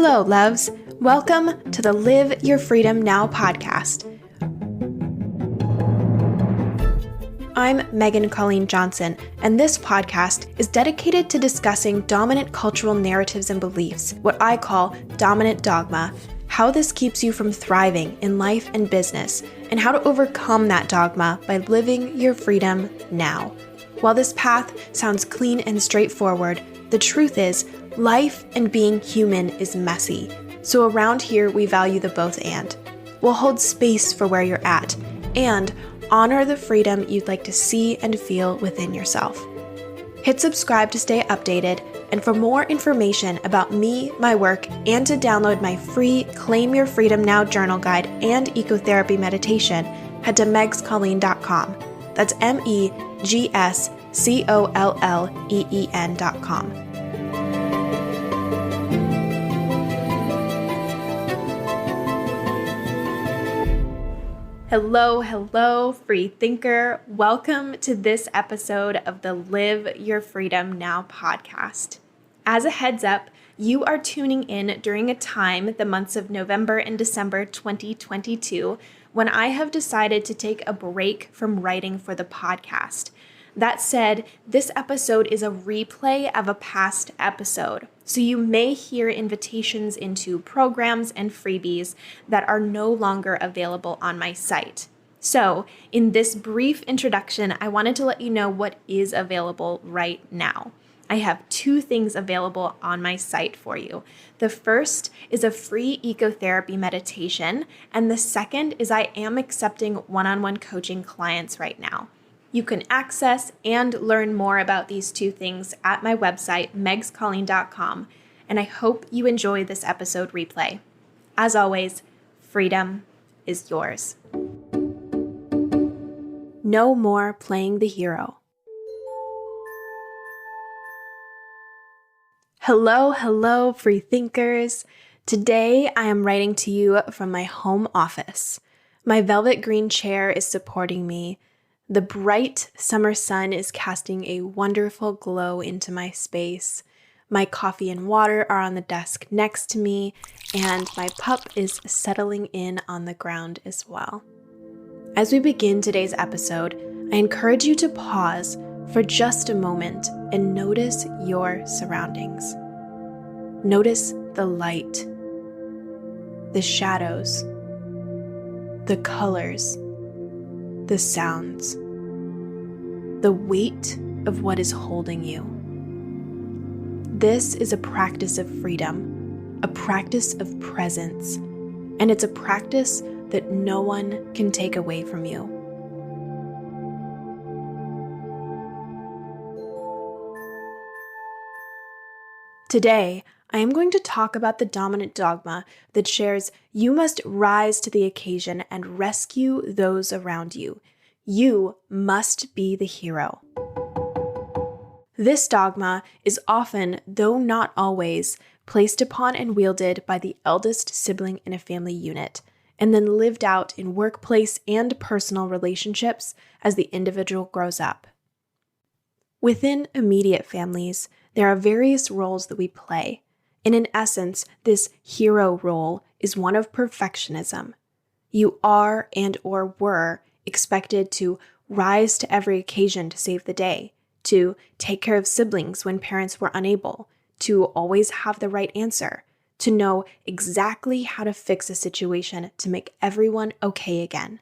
Hello, loves. Welcome to the Live Your Freedom Now podcast. I'm Megan Colleen Johnson, and this podcast is dedicated to discussing dominant cultural narratives and beliefs, what I call dominant dogma, how this keeps you from thriving in life and business, and how to overcome that dogma by living your freedom now. While this path sounds clean and straightforward, the truth is, life and being human is messy. So around here, we value the both and. We'll hold space for where you're at and honor the freedom you'd like to see and feel within yourself. Hit subscribe to stay updated, and for more information about me, my work, and to download my free Claim Your Freedom Now journal guide and ecotherapy meditation, head to megscolleen.com. That's megscolleen.com. Hello, Freethinker. Welcome to this episode of the Live Your Freedom Now podcast. As a heads up, you are tuning in during a time, the months of November and December 2022, when I have decided to take a break from writing for the podcast. That said, this episode is a replay of a past episode, so you may hear invitations into programs and freebies that are no longer available on my site. So, in this brief introduction, I wanted to let you know what is available right now. I have two things available on my site for you. The first is a free ecotherapy meditation, and the second is I am accepting one-on-one coaching clients right now. You can access and learn more about these two things at my website, megscolleen.com, and I hope you enjoy this episode replay. As always, freedom is yours. No more playing the hero. Hello, Freethinkers. Today, I am writing to you from my home office. My velvet green chair is supporting me. The bright summer sun is casting a wonderful glow into my space. My coffee and water are on the desk next to me, and my pup is settling in on the ground as well. As we begin today's episode, I encourage you to pause for just a moment and notice your surroundings. Notice the light, the shadows, the colors, the sounds, the weight of what is holding you. This is a practice of freedom, a practice of presence, and it's a practice that no one can take away from you. Today, I am going to talk about the dominant dogma that shares you must rise to the occasion and rescue those around you. You must be the hero. This dogma is often, though not always, placed upon and wielded by the eldest sibling in a family unit, and then lived out in workplace and personal relationships as the individual grows up. Within immediate families, there are various roles that we play, and in essence, this hero role is one of perfectionism. You are and/or were expected to rise to every occasion to save the day, to take care of siblings when parents were unable, to always have the right answer, to know exactly how to fix a situation to make everyone okay again.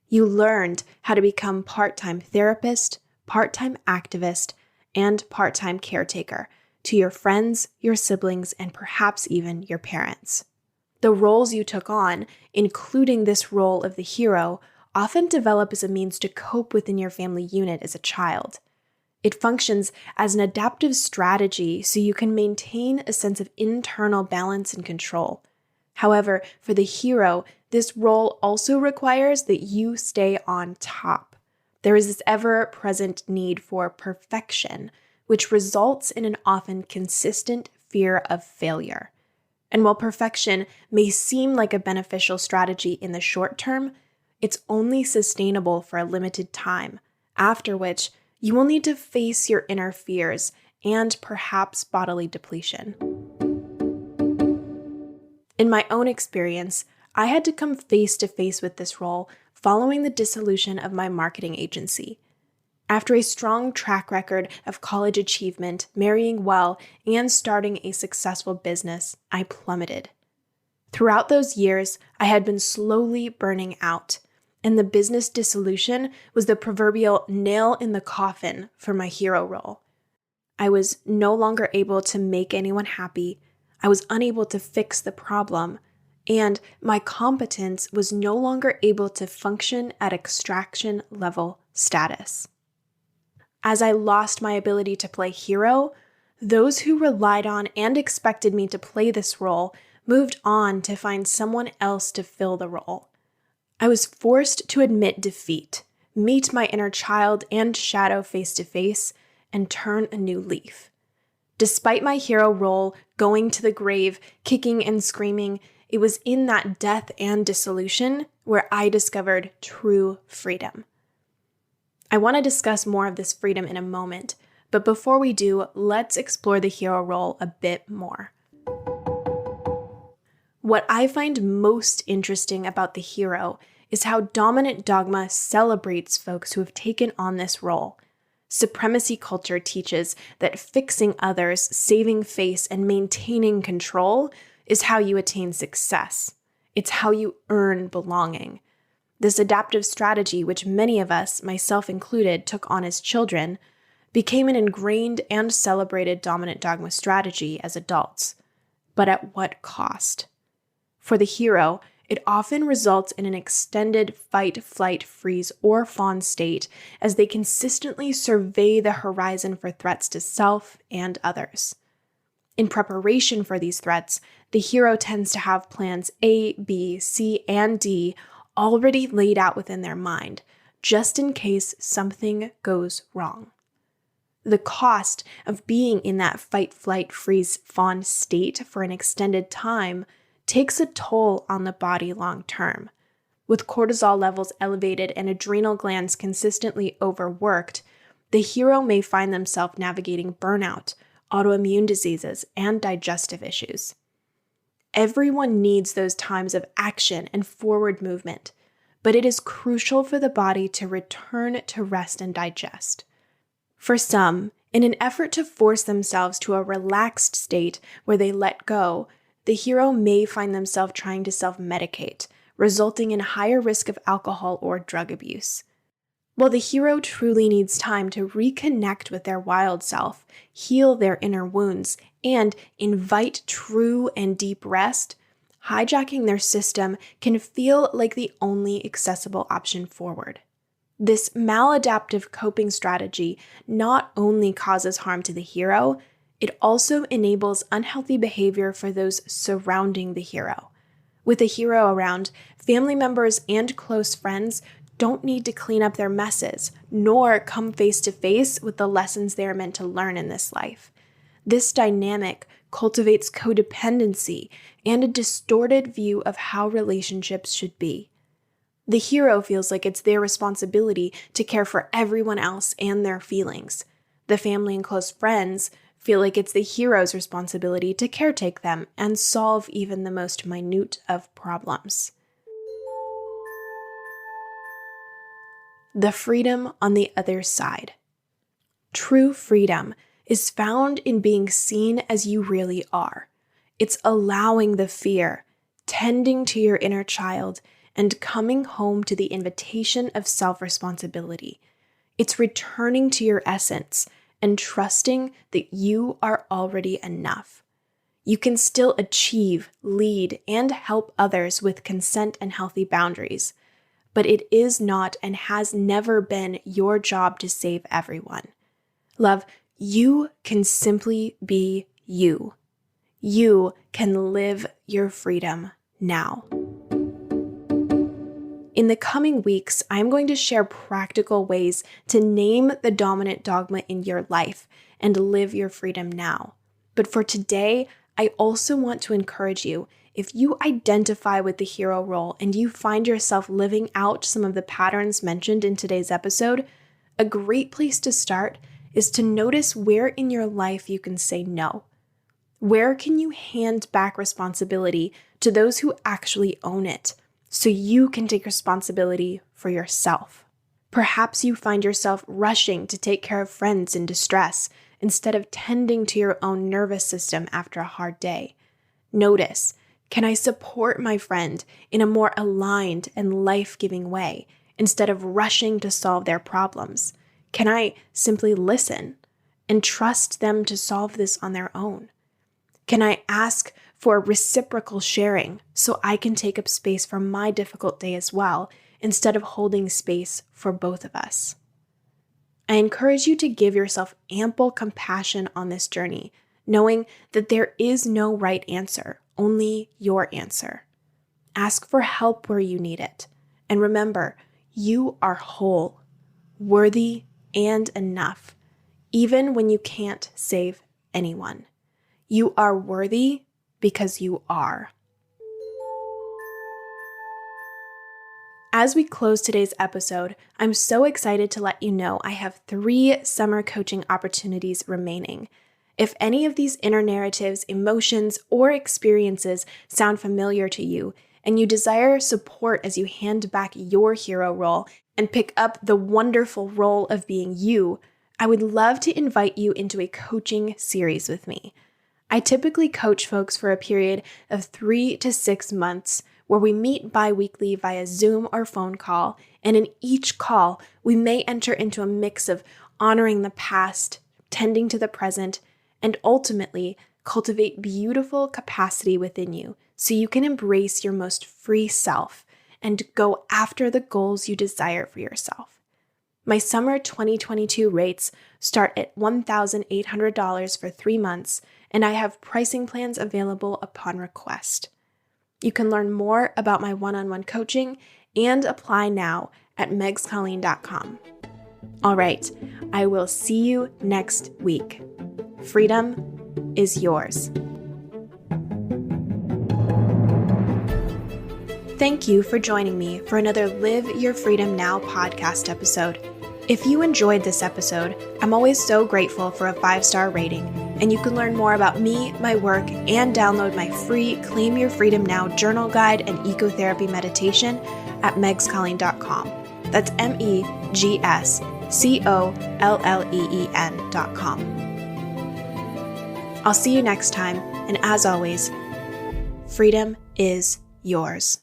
You learned how to become part-time therapist, part-time activist, and part-time caretaker to your friends, your siblings, and perhaps even your parents. The roles you took on, including this role of the hero, often develop as a means to cope within your family unit as a child. It functions as an adaptive strategy so you can maintain a sense of internal balance and control. However, for the hero, this role also requires that you stay on top. There is this ever-present need for perfection, which results in an often consistent fear of failure. And while perfection may seem like a beneficial strategy in the short term, it's only sustainable for a limited time, after which you will need to face your inner fears and perhaps bodily depletion. In my own experience, I had to come face to face with this role following the dissolution of my marketing agency. After a strong track record of college achievement, marrying well, and starting a successful business, I plummeted. Throughout those years, I had been slowly burning out, and the business dissolution was the proverbial nail in the coffin for my hero role. I was no longer able to make anyone happy, I was unable to fix the problem, and my competence was no longer able to function at extraction level status. As I lost my ability to play hero, those who relied on and expected me to play this role moved on to find someone else to fill the role. I was forced to admit defeat, meet my inner child and shadow face to face, and turn a new leaf. Despite my hero role going to the grave, kicking and screaming, it was in that death and dissolution where I discovered true freedom. I want to discuss more of this freedom in a moment, but before we do, let's explore the hero role a bit more. What I find most interesting about the hero is how dominant dogma celebrates folks who have taken on this role. Supremacy culture teaches that fixing others, saving face, and maintaining control is how you attain success. It's how you earn belonging. This adaptive strategy, which many of us, myself included, took on as children, became an ingrained and celebrated dominant dogma strategy as adults. But at what cost? For the hero, it often results in an extended fight, flight, freeze, or fawn state as they consistently survey the horizon for threats to self and others. In preparation for these threats, the hero tends to have plans A, B, C, and D already laid out within their mind, just in case something goes wrong. The cost of being in that fight, flight, freeze, fawn state for an extended time takes a toll on the body long term. With cortisol levels elevated and adrenal glands consistently overworked, the hero may find themselves navigating burnout, autoimmune diseases, and digestive issues. Everyone needs those times of action and forward movement, but it is crucial for the body to return to rest and digest. For some, in an effort to force themselves to a relaxed state where they let go, the hero may find themselves trying to self-medicate, resulting in higher risk of alcohol or drug abuse. While the hero truly needs time to reconnect with their wild self, heal their inner wounds, and invite true and deep rest, hijacking their system can feel like the only accessible option forward. This maladaptive coping strategy not only causes harm to the hero, it also enables unhealthy behavior for those surrounding the hero. With a hero around, family members and close friends don't need to clean up their messes, nor come face to face with the lessons they are meant to learn in this life. This dynamic cultivates codependency and a distorted view of how relationships should be. The hero feels like it's their responsibility to care for everyone else and their feelings. The family and close friends feel like it's the hero's responsibility to caretake them and solve even the most minute of problems. The freedom on the other side. True freedom is found in being seen as you really are. It's allowing the fear, tending to your inner child, and coming home to the invitation of self-responsibility. It's returning to your essence and trusting that you are already enough. You can still achieve, lead, and help others with consent and healthy boundaries, but it is not and has never been your job to save everyone. Love, you can simply be you. You can live your freedom now. In the coming weeks, I'm going to share practical ways to name the dominant dogma in your life and live your freedom now. But for today, I also want to encourage you, if you identify with the hero role and you find yourself living out some of the patterns mentioned in today's episode, a great place to start is to notice where in your life you can say no. Where can you hand back responsibility to those who actually own it, so you can take responsibility for yourself. Perhaps you find yourself rushing to take care of friends in distress instead of tending to your own nervous system after a hard day. Notice, can I support my friend in a more aligned and life-giving way instead of rushing to solve their problems? Can I simply listen and trust them to solve this on their own? Can I ask for reciprocal sharing so I can take up space for my difficult day as well, instead of holding space for both of us? I encourage you to give yourself ample compassion on this journey, knowing that there is no right answer, only your answer. Ask for help where you need it. And remember, you are whole, worthy, and enough, even when you can't save anyone. You are worthy because you are. As we close today's episode, I'm so excited to let you know I have 3 summer coaching opportunities remaining. If any of these inner narratives, emotions, or experiences sound familiar to you, and you desire support as you hand back your hero role and pick up the wonderful role of being you, I would love to invite you into a coaching series with me. I typically coach folks for a period of 3 to 6 months where we meet bi-weekly via Zoom or phone call, and in each call, we may enter into a mix of honoring the past, tending to the present, and ultimately cultivate beautiful capacity within you so you can embrace your most free self and go after the goals you desire for yourself. My summer 2022 rates start at $1,800 for 3 months, and I have pricing plans available upon request. You can learn more about my one-on-one coaching and apply now at megscolleen.com. All right, I will see you next week. Freedom is yours. Thank you for joining me for another Live Your Freedom Now podcast episode. If you enjoyed this episode, I'm always so grateful for a 5-star rating, and you can learn more about me, my work, and download my free Claim Your Freedom Now journal guide and ecotherapy meditation at megscolleen.com. That's megscolleen.com. I'll see you next time, and as always, freedom is yours.